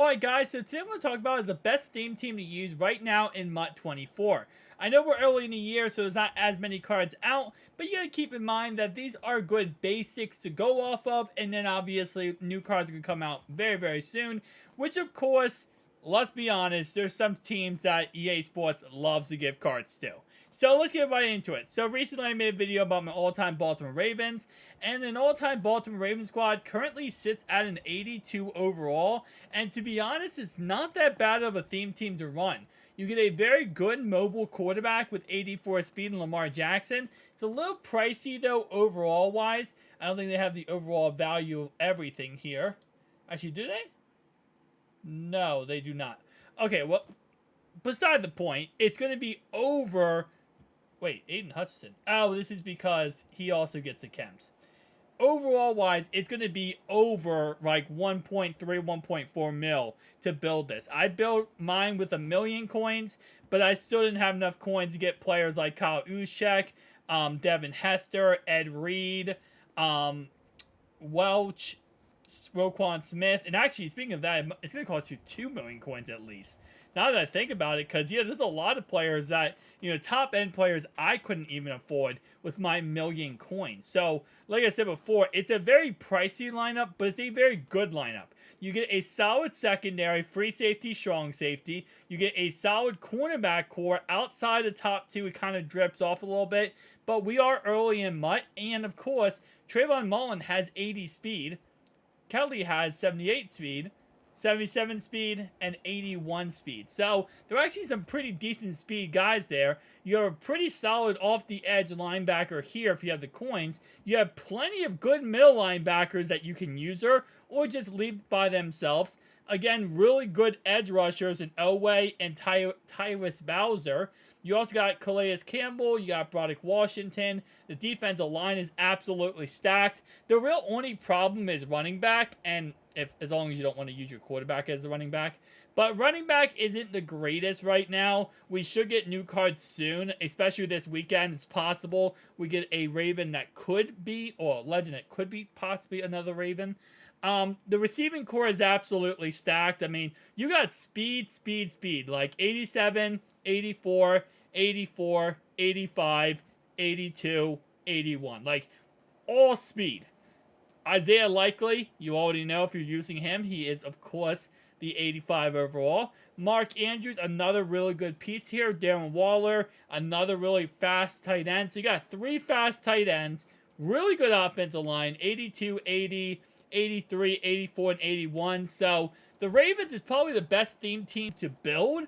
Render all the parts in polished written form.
Alright guys, so today I'm going to talk about is the best theme team to use right now in MUT 24. I know we're early in the year, so there's not as many cards out, but you gotta keep in mind that these are good basics to go off of, and then obviously new cards can come out very, very soon, which of course, let's be honest, there's some teams that EA Sports loves to give cards to. So let's get right into it. So recently I made a video about my all-time Baltimore Ravens, and an all-time Baltimore Ravens squad currently sits at an 82 overall, and to be honest, it's not that bad of a theme team to run. You get a very good mobile quarterback with 84 speed and Lamar Jackson. It's a little pricey though overall wise. I don't think they have the overall value of everything here. Actually, do they? No, they do not. Okay, well, beside the point, it's going to be over... Wait, Aiden Hutchinson. Oh, this is because he also gets the chems. Overall wise, it's going to be over like 1.3, 1.4 mil to build this. I built mine with 1,000,000 coins, but I still didn't have enough coins to get players like Kyle Juszczyk, Devin Hester, Ed Reed, Welch, Roquan Smith. And actually, speaking of that, it's going to cost you 2,000,000 coins at least. Now that I think about it, because, yeah, there's a lot of players that, you know, top-end players I couldn't even afford with my 1,000,000 coins. So, like I said before, it's a very pricey lineup, but it's a very good lineup. You get a solid secondary, free safety, strong safety. You get a solid cornerback core. Outside the top two, it kind of drips off a little bit. But we are early in MUT, and, of course, Trayvon Mullen has 80 speed. Kelly has 78 speed. 77 speed, and 81 speed. So, there are actually some pretty decent speed guys there. You have a pretty solid off-the-edge linebacker here if you have the coins. You have plenty of good middle linebackers that you can use her, or just leave by themselves. Again, really good edge rushers in Elway and Tyrus Bowser. You also got Calais Campbell, you got Broderick Washington. The defensive line is absolutely stacked. The real only problem is running back, and as long as you don't want to use your quarterback as a running back. But running back isn't the greatest right now. We should get new cards soon, especially this weekend. It's possible we get a Raven that could be, or a Legend that could be possibly another Raven. The receiving core is absolutely stacked. I mean, you got speed, like 87, 84, 84, 85, 82, 81. Like, all speed. Isaiah Likely, you already know if you're using him. He is, of course, the 85 overall. Mark Andrews, another really good piece here. Darren Waller, another really fast tight end. So you got 3 fast tight ends. Really good offensive line. 82, 80, 83, 84, and 81. So the Ravens is probably the best theme team to build.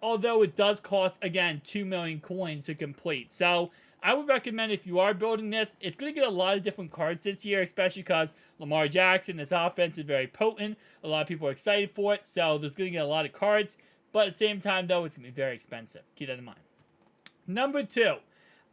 Although it does cost, again, 2,000,000 coins to complete. So I would recommend if you are building this, it's going to get a lot of different cards this year, especially because Lamar Jackson, this offense is very potent. A lot of people are excited for it, so there's going to get a lot of cards. But at the same time, though, it's going to be very expensive. Keep that in mind. Number 2.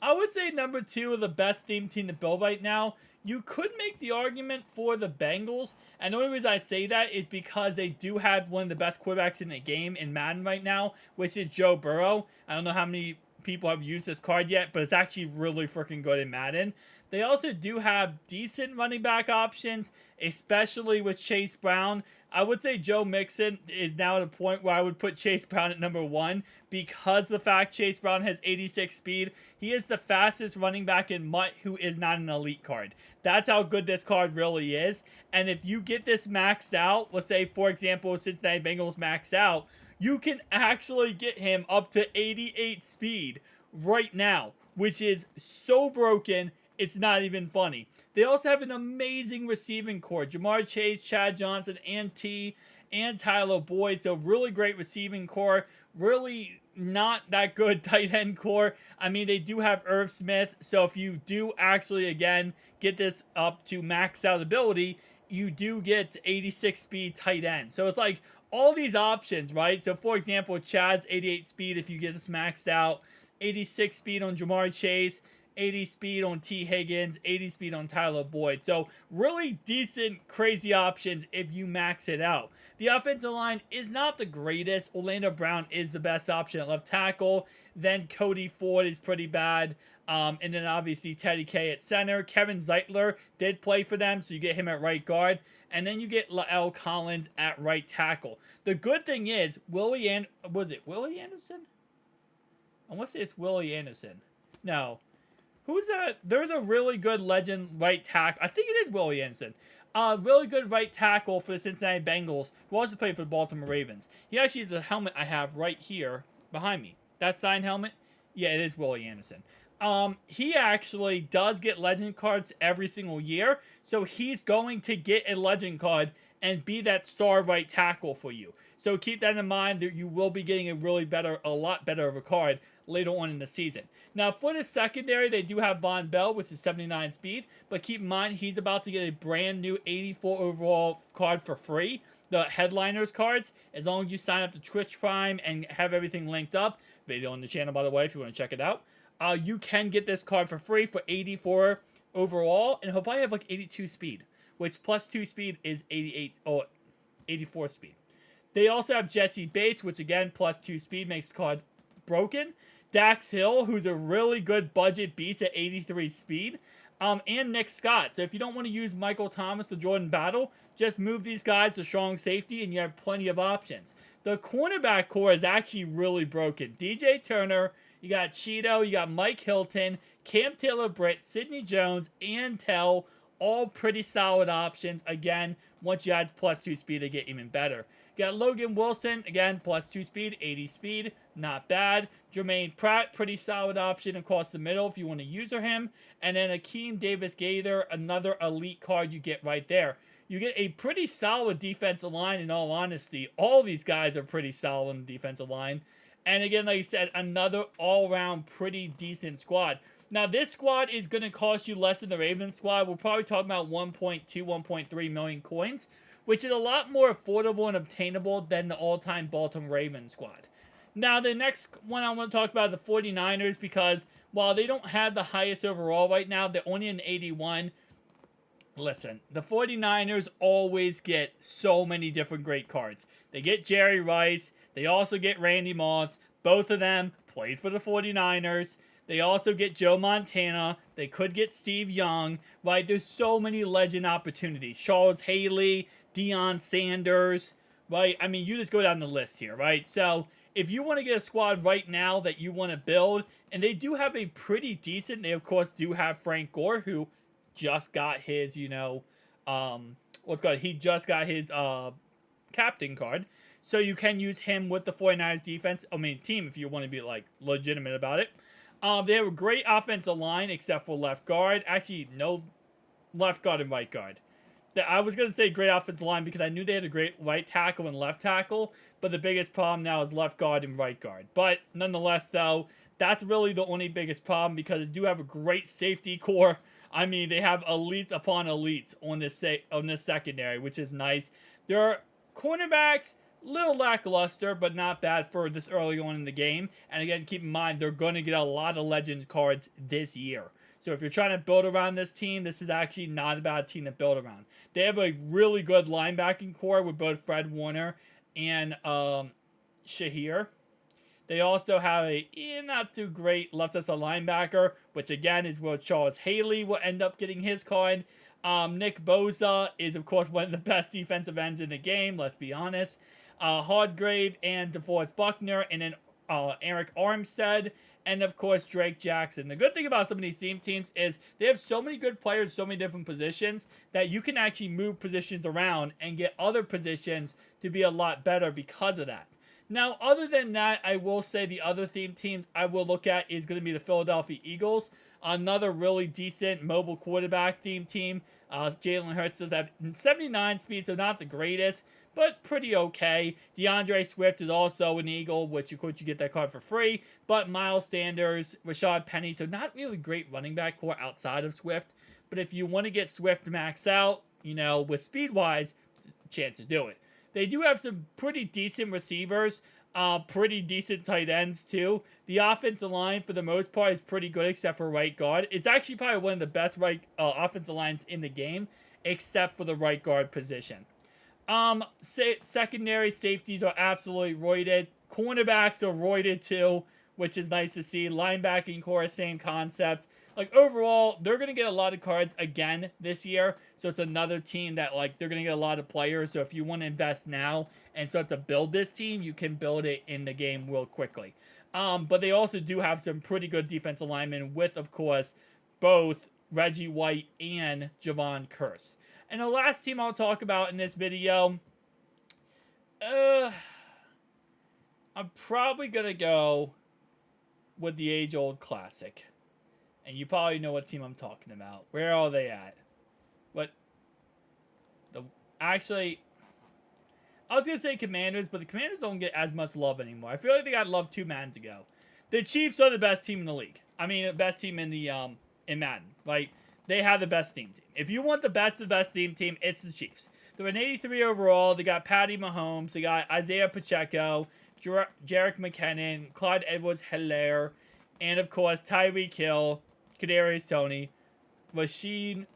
I would say number 2 is the best theme team to build right now. You could make the argument for the Bengals, and the only reason I say that is because they do have one of the best quarterbacks in the game in Madden right now, which is Joe Burrow. I don't know how many people have used this card yet, but it's actually really freaking good in Madden. They also do have decent running back options, especially with Chase Brown. I would say Joe Mixon is now at a point where I would put Chase Brown at number 1 because the fact Chase Brown has 86 speed. He is the fastest running back in MUT who is not an elite card. That's how good this card really is. And if you get this maxed out, let's say, for example, Cincinnati Bengals maxed out, you can actually get him up to 88 speed right now, which is so broken, it's not even funny. They also have an amazing receiving core. Jamar Chase, Chad Johnson, and Tyler Boyd. So really great receiving core. Really not that good tight end core. I mean, they do have Irv Smith. So if you do actually, again, get this up to maxed out ability, you do get 86 speed tight end. So it's like all these options, right? So for example, Chad's 88 speed if you get this maxed out. 86 speed on Jamar Chase. 80 speed on T. Higgins, 80 speed on Tyler Boyd. So really decent, crazy options if you max it out. The offensive line is not the greatest. Orlando Brown is the best option at left tackle. Then Cody Ford is pretty bad. And then obviously Teddy K at center. Kevin Zeitler did play for them, so you get him at right guard. And then you get La'el Collins at right tackle. The good thing is, Willie Anderson? I want to say it's Willie Anderson. No. Who's that? There's a really good legend right tackle. I think it is Willie Anderson. Really good right tackle for the Cincinnati Bengals, who also played for the Baltimore Ravens. He actually has a helmet I have right here behind me. That signed helmet? Yeah, it is Willie Anderson. He actually does get legend cards every single year, so he's going to get a legend card and be that star right tackle for you. So keep that in mind, that you will be getting a lot better of a card later on in the season. Now, for the secondary, they do have Von Bell, which is 79 speed, but keep in mind, he's about to get a brand new 84 overall card for free. The headliners cards, as long as you sign up to Twitch Prime and have everything linked up. Video on the channel, by the way, if you want to check it out. You can get this card for free for 84 overall, and he'll probably have like 82 speed, which plus 2 speed is 84 speed. They also have Jesse Bates, which again, plus 2 speed makes the card broken. Dax Hill, who's a really good budget beast at 83 speed. And Nick Scott. So if you don't want to use Michael Thomas or Jordan Battle, just move these guys to strong safety and you have plenty of options. The cornerback core is actually really broken. DJ Turner, you got Cheeto, you got Mike Hilton, Cam Taylor-Britt, Sidney Jones, and Tell, all pretty solid options. Again, once you add plus 2 speed, they get even better. You got Logan Wilson, again, plus 2 speed, 80 speed, not bad. Jermaine Pratt, pretty solid option across the middle if you want to user him. And then Akeem Davis-Gaither, another elite card you get right there. You get a pretty solid defensive line, in all honesty. All these guys are pretty solid on the defensive line. And again, like I said, another all-around pretty decent squad. Now, this squad is going to cost you less than the Ravens squad. We're probably talking about 1.2, 1.3 million coins, which is a lot more affordable and obtainable than the all-time Baltimore Ravens squad. Now, the next one I want to talk about are the 49ers, because while they don't have the highest overall right now, they're only an 81. Listen, the 49ers always get so many different great cards. They get Jerry Rice. They also get Randy Moss. Both of them played for the 49ers. They also get Joe Montana. They could get Steve Young. Right? There's so many legend opportunities. Charles Haley, Deion Sanders. Right? I mean, you just go down the list here, right? So, if you want to get a squad right now that you want to build, and they do have a pretty decent, they of course do have Frank Gore, who just got his, he just got his captain card. So you can use him with the 49ers team if you want to be like legitimate about it. They have a great offensive line except for left guard. Actually, no left guard and right guard. I was going to say great offensive line because I knew they had a great right tackle and left tackle, but the biggest problem now is left guard and right guard. But nonetheless, though, that's really the only biggest problem because they do have a great safety core. I mean, they have elites upon elites on this secondary, which is nice. Their cornerbacks, little lackluster, but not bad for this early on in the game. And again, keep in mind, they're going to get a lot of legend cards this year. So if you're trying to build around this team, this is actually not a bad team to build around. They have a really good linebacking core with both Fred Warner and Shahir. They also have a not too great left side linebacker, which again is where Charles Haley will end up getting his card. Nick Bosa is, of course, one of the best defensive ends in the game, let's be honest. Hardgrave and DeForest Buckner, and then Eric Armstead, and of course Drake Jackson. The good thing about some of these teams is they have so many good players, so many different positions, that you can actually move positions around and get other positions to be a lot better because of that. Now, other than that, I will say the other teams I will look at is going to be the Philadelphia Eagles. Another really decent mobile quarterback team. Jalen Hurts does have 79 speed, so not the greatest, but pretty okay. DeAndre Swift is also an Eagle, which of course you get that card for free. But Miles Sanders, Rashad Penny, so not really great running back core outside of Swift. But if you want to get Swift max out, with speed-wise, there's a chance to do it. They do have some pretty decent receivers, pretty decent tight ends too. The offensive line, for the most part, is pretty good, except for right guard. It's actually probably one of the best offensive lines in the game, except for the right guard position. Secondary safeties are absolutely roided. Cornerbacks are roided too, which is nice to see. Linebacking core, same concept. Like, overall, they're going to get a lot of cards again this year. So it's another team that, like, they're going to get a lot of players. So if you want to invest now and start to build this team, you can build it in the game real quickly. But they also do have some pretty good defensive linemen with, of course, both Reggie White and Javon Curse. And the last team I'll talk about in this video, I'm probably going to go with the age-old classic. And you probably know what team I'm talking about. Where are they at? Actually, I was going to say Commanders, but the Commanders don't get as much love anymore. I feel like they got love 2 Maddens ago. The Chiefs are the best team in the league. I mean, the best team in the in Madden. Like, they have the best team. If you want the best of the best team, it's the Chiefs. They're an 83 overall. They got Patty Mahomes. They got Isaiah Pacheco, Jerick McKinnon, Clyde Edwards-Helaire, and, of course, Tyreek Hill, Kadarius Toney, Rashid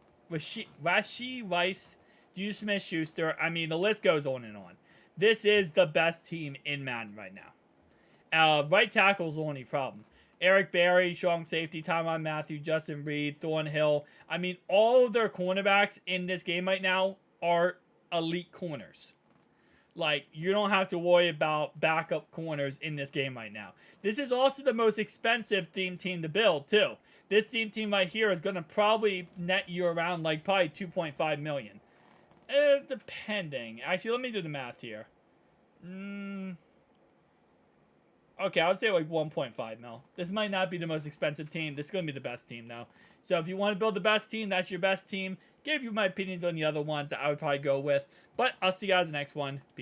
Rice, Juju Smith-Schuster. I mean, the list goes on and on. This is the best team in Madden right now. Right tackle's the only problem. Eric Berry, strong safety, Tyrann Mathieu, Justin Reed, Thornhill. I mean, all of their cornerbacks in this game right now are elite corners. Like, you don't have to worry about backup corners in this game right now. This is also the most expensive theme team to build, too. This theme team right here is going to probably net you around, like, probably $2.5 million. Depending. Actually, let me do the math here. Okay, I would say like 1.5 mil. This might not be the most expensive team. This is going to be the best team, though. So if you want to build the best team, that's your best team. Gave you my opinions on the other ones that I would probably go with. But I'll see you guys in the next one. Peace.